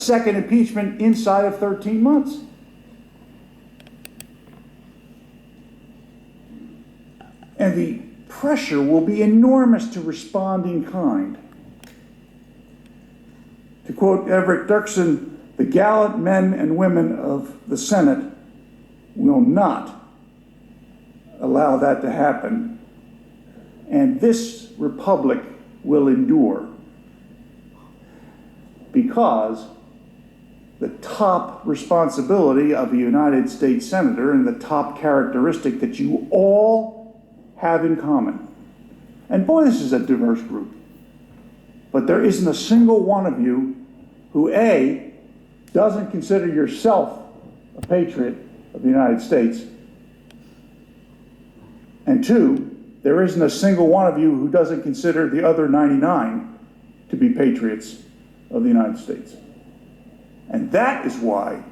second impeachment inside of 13 months. And the pressure will be enormous to respond in kind. To quote Everett Dirksen, the gallant men and women of the Senate will not allow that to happen. And this republic will endure, because the top responsibility of a United States Senator and the top characteristic that you all have in common, and boy, this is a diverse group, but there isn't a single one of you who, A, doesn't consider yourself a patriot of the United States, and two, there isn't a single one of you who doesn't consider the other 99 to be patriots of the United States. And that is why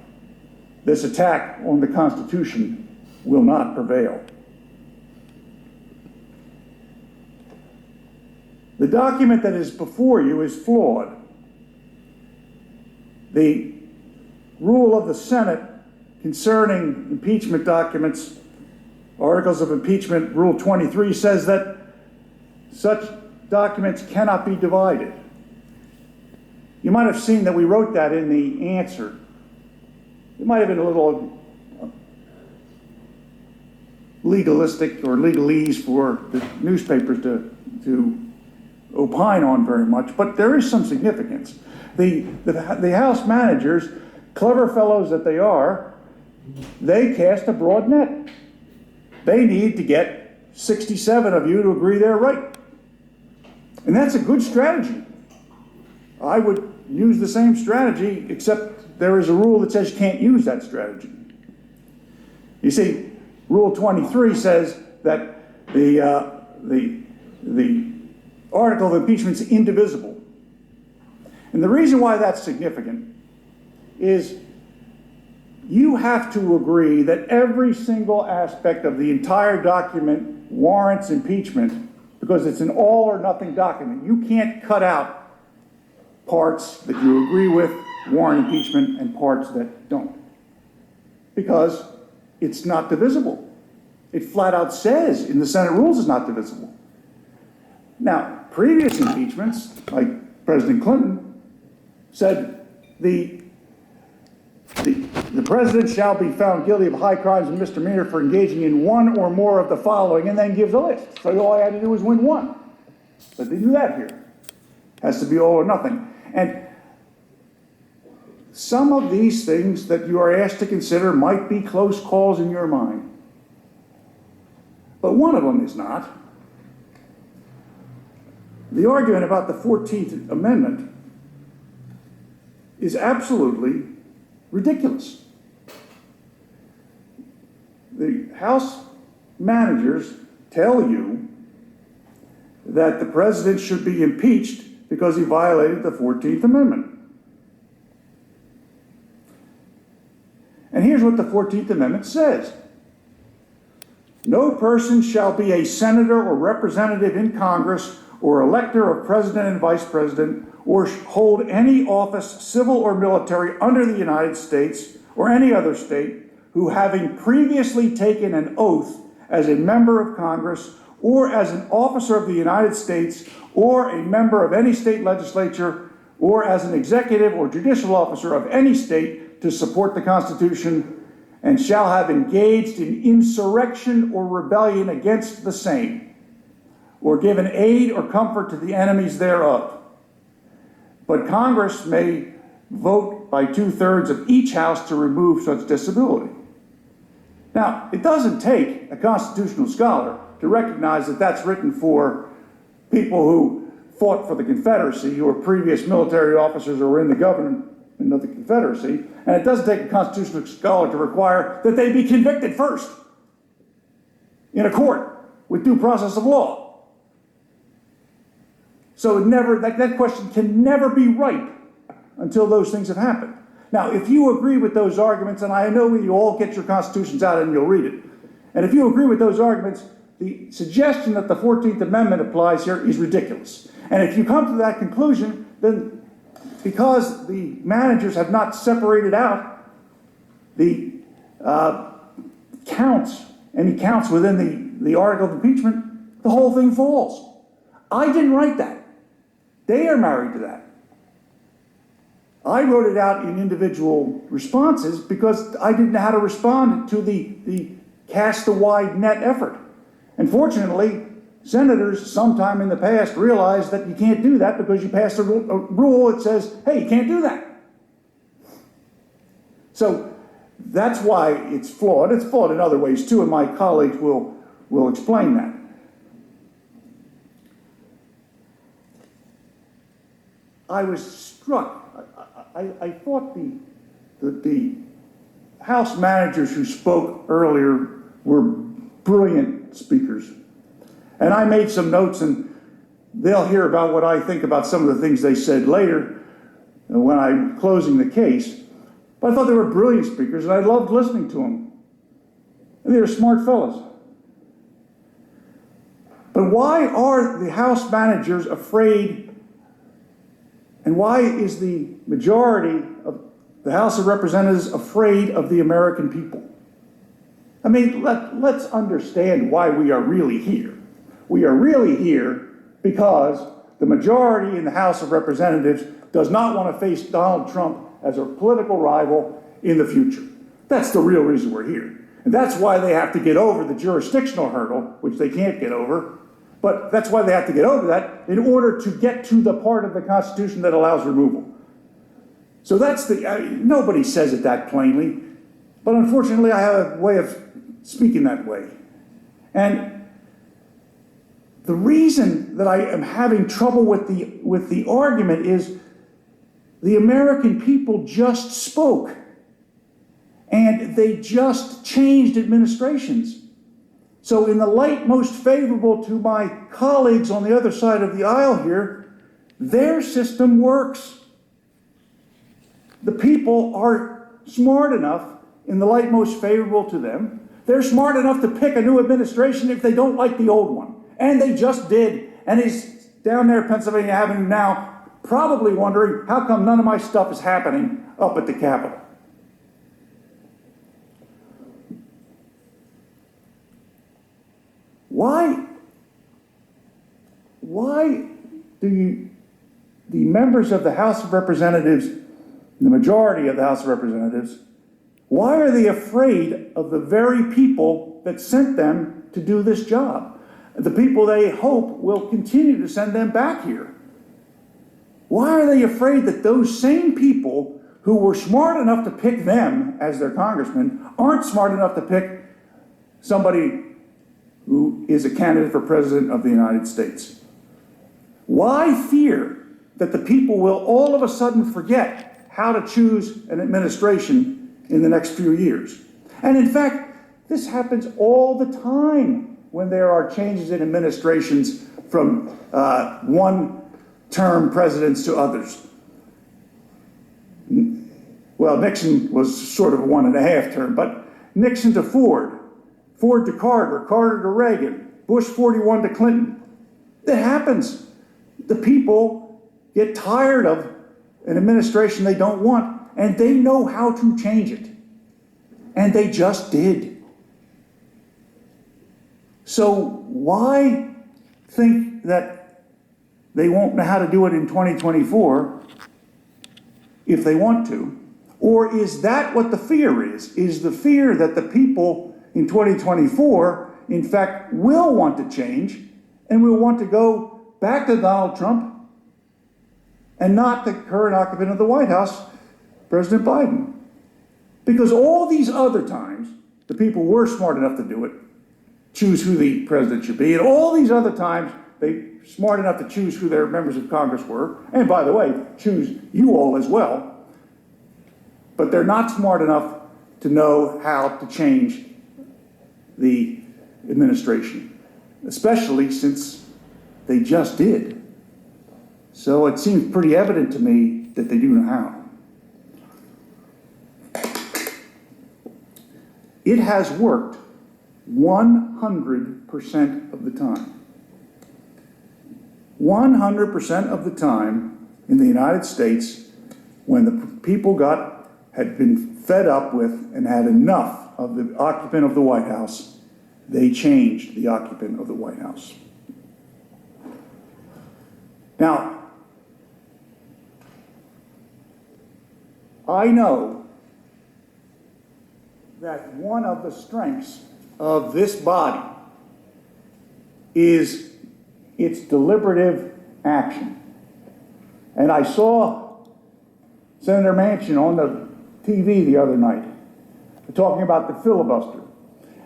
this attack on the Constitution will not prevail. The document that is before you is flawed. The rule of the Senate concerning impeachment documents, Articles of Impeachment, Rule 23, says that such documents cannot be divided. You might have seen that we wrote that in the answer. It might have been a little legalistic or legalese for the newspapers to opine on very much, but there is some significance. The House managers, clever fellows that they are, they cast a broad net. They need to get 67 of you to agree they're right. And that's a good strategy. I would use the same strategy, except there is a rule that says you can't use that strategy. You see, Rule 23 says that the article of impeachment is indivisible. And the reason why that's significant is you have to agree that every single aspect of the entire document warrants impeachment, because it's an all or nothing document. You can't cut out parts that you agree with warrant impeachment and parts that don't, because it's not divisible. It flat out says in the Senate rules it's not divisible. Now, previous impeachments, like President Clinton, said the president shall be found guilty of high crimes and misdemeanor for engaging in one or more of the following, and then gives a list. So all I had to do was win one. But they do that here. It has to be all or nothing. And some of these things that you are asked to consider might be close calls in your mind. But one of them is not. The argument about the 14th Amendment is absolutely ridiculous. The House managers tell you that the president should be impeached because he violated the 14th Amendment. And here's what the 14th Amendment says. No person shall be a senator or representative in Congress or elector of president and vice president or hold any office, civil or military, under the United States or any other state who, having previously taken an oath as a member of Congress or as an officer of the United States or a member of any state legislature or as an executive or judicial officer of any state to support the Constitution, and shall have engaged in insurrection or rebellion against the same, or given aid or comfort to the enemies thereof. But Congress may vote by 2/3 of each house to remove such disability. Now, it doesn't take a constitutional scholar to recognize that that's written for people who fought for the Confederacy, who were previous military officers or were in the government of the Confederacy, and it doesn't take a constitutional scholar to require that they be convicted first in a court with due process of law. So that question can never be right until those things have happened. Now, if you agree with those arguments, and I know you all get your constitutions out and you'll read it, and if you agree with those arguments, the suggestion that the 14th Amendment applies here is ridiculous. And if you come to that conclusion, then because the managers have not separated out the any counts within the article of impeachment, the whole thing falls. I didn't write that. They are married to that. I wrote it out in individual responses because I didn't know how to respond to the cast the wide net effort. And fortunately, senators sometime in the past realized that you can't do that because you passed a rule that says, hey, you can't do that. So that's why it's flawed. It's flawed in other ways too, and my colleagues will explain that. I was struck. I thought the House managers who spoke earlier were brilliant speakers. And I made some notes, and they'll hear about what I think about some of the things they said later when I'm closing the case. But I thought they were brilliant speakers, and I loved listening to them. And they were smart fellows. But why are the House managers afraid, and why is the majority of the House of Representatives afraid of the American people? I mean, let's understand why we are really here. We are really here because the majority in the House of Representatives does not want to face Donald Trump as a political rival in the future. That's the real reason we're here. And that's why they have to get over the jurisdictional hurdle, which they can't get over. But that's why they have to get over that in order to get to the part of the Constitution that allows removal. So that's nobody says it that plainly, but unfortunately I have a way of speaking that way. And the reason that I am having trouble with the argument is the American people just spoke, and they just changed administrations. So in the light most favorable to my colleagues on the other side of the aisle here, their system works. The people are smart enough, in the light most favorable to them, they're smart enough to pick a new administration if they don't like the old one. And they just did. And he's down there at Pennsylvania Avenue now, probably wondering, how come none of my stuff is happening up at the Capitol? Why do the members of the House of Representatives, the majority of the House of Representatives, why are they afraid of the very people that sent them to do this job? The people they hope will continue to send them back here. Why are they afraid that those same people who were smart enough to pick them as their congressman aren't smart enough to pick somebody who is a candidate for president of the United States? Why fear that the people will all of a sudden forget how to choose an administration in the next few years? And in fact, this happens all the time when there are changes in administrations from one-term presidents to others. Well, Nixon was sort of a 1.5 term, but Nixon to Ford, Ford to Carter, Carter to Reagan, Bush 41 to Clinton. It happens. The people get tired of an administration they don't want, and they know how to change it. And they just did. So why think that they won't know how to do it in 2024 if they want to? Or is that what the fear is? Is the fear that the people in 2024, in fact, will want to change and will want to go back to Donald Trump and not the current occupant of the White House, President Biden? Because all these other times, the people were smart enough to do it, choose who the president should be, and all these other times, they smart enough to choose who their members of Congress were, and by the way, choose you all as well, but they're not smart enough to know how to change the administration, especially since they just did. So it seems pretty evident to me that they do know how. It has worked 100% of the time. 100% of the time in the United States, when the people had been fed up with and had enough of the occupant of the White House, they changed the occupant of the White House. Now, I know that one of the strengths of this body is its deliberative action. And I saw Senator Manchin on the TV the other night talking about the filibuster.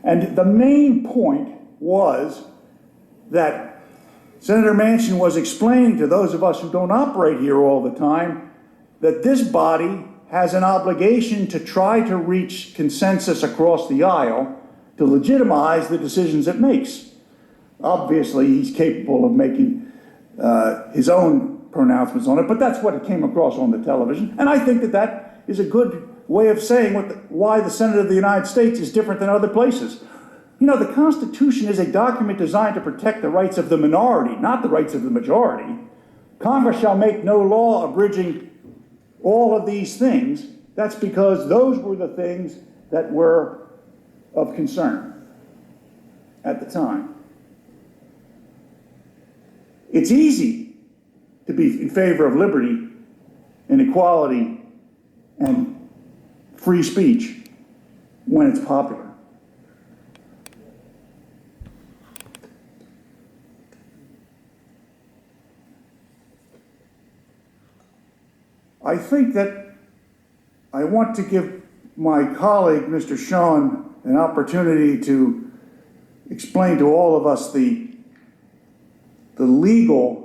And the main point was that Senator Manchin was explaining to those of us who don't operate here all the time that this body has an obligation to try to reach consensus across the aisle to legitimize the decisions it makes. Obviously, he's capable of making his own pronouncements on it, but that's what it came across on the television. And I think that that is a good way of saying why the Senate of the United States is different than other places. You know, the Constitution is a document designed to protect the rights of the minority, not the rights of the majority. Congress shall make no law abridging all of these things. That's because those were the things that were of concern at the time. It's easy to be in favor of liberty and equality and free speech when it's popular. I think that I want to give my colleague, Mr. Sean, an opportunity to explain to all of us the legal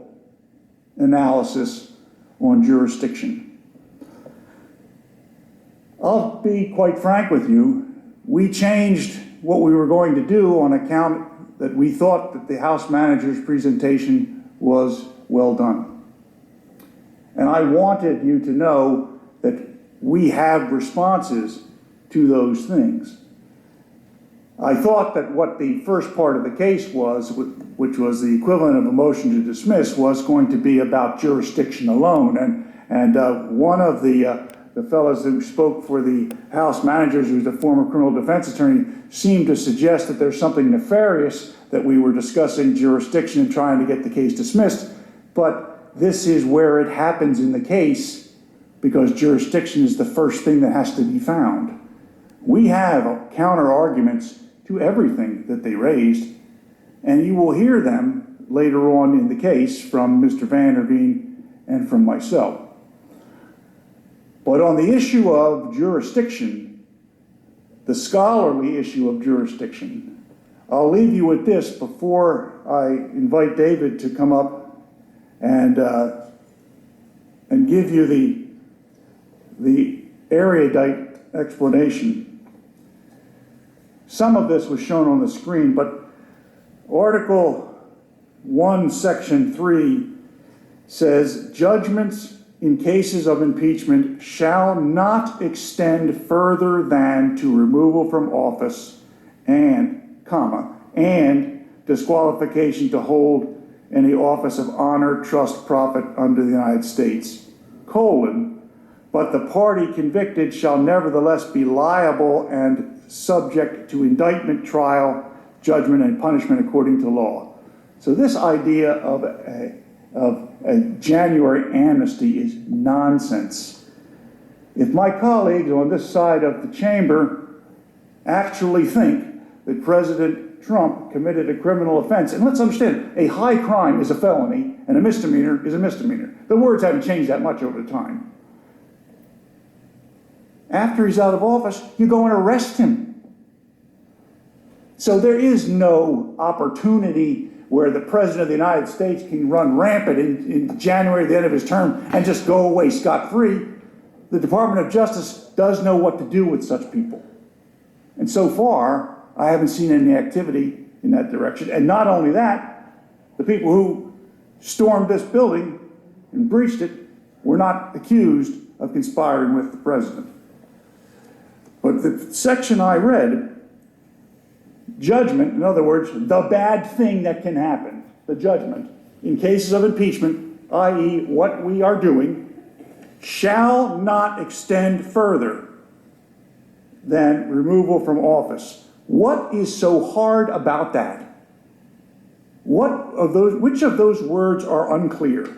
analysis on jurisdiction. I'll be quite frank with you. We changed what we were going to do on account that we thought that the House manager's presentation was well done. And I wanted you to know that we have responses to those things. I thought that what the first part of the case was, which was the equivalent of a motion to dismiss, was going to be about jurisdiction alone. And one of the fellows who spoke for the House managers, who's a former criminal defense attorney, seemed to suggest that there's something nefarious that we were discussing jurisdiction and trying to get the case dismissed. But this is where it happens in the case, because jurisdiction is the first thing that has to be found. We have counter arguments to everything that they raised, and you will hear them later on in the case from Mr. Van der Veen and from myself. But on the issue of jurisdiction, the scholarly issue of jurisdiction, I'll leave you with this before I invite David to come up and give you the erudite explanation. Some of this was shown on the screen, but Article 1, Section 3 says, judgments in cases of impeachment shall not extend further than to removal from office and disqualification to hold any office of honor, trust, profit under the United States, but the party convicted shall nevertheless be liable and subject to indictment, trial, judgment, and punishment according to law. So this idea of a January amnesty is nonsense. If my colleagues on this side of the chamber actually think that President Trump committed a criminal offense, and let's understand, a high crime is a felony and a misdemeanor is a misdemeanor. The words haven't changed that much over time. After he's out of office, you go and arrest him. So there is no opportunity where the President of the United States can run rampant in January, the end of his term, and just go away scot-free. The Department of Justice does know what to do with such people. And so far, I haven't seen any activity in that direction. And not only that, the people who stormed this building and breached it were not accused of conspiring with the President. But the section I read, judgment, in other words, the bad thing that can happen, the judgment, in cases of impeachment, i.e. what we are doing, shall not extend further than removal from office. What is so hard about that? Which of those words are unclear?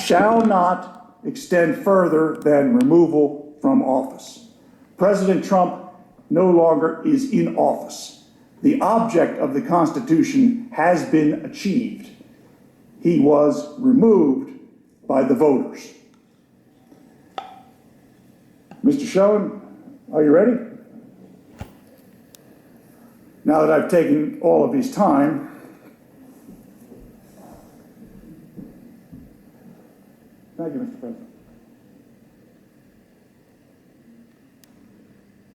Shall not extend further than removal from office. President Trump no longer is in office. The object of the Constitution has been achieved. He was removed by the voters. Mr. Schoen, are you ready? Now that I've taken all of his time, thank you, Mr. President.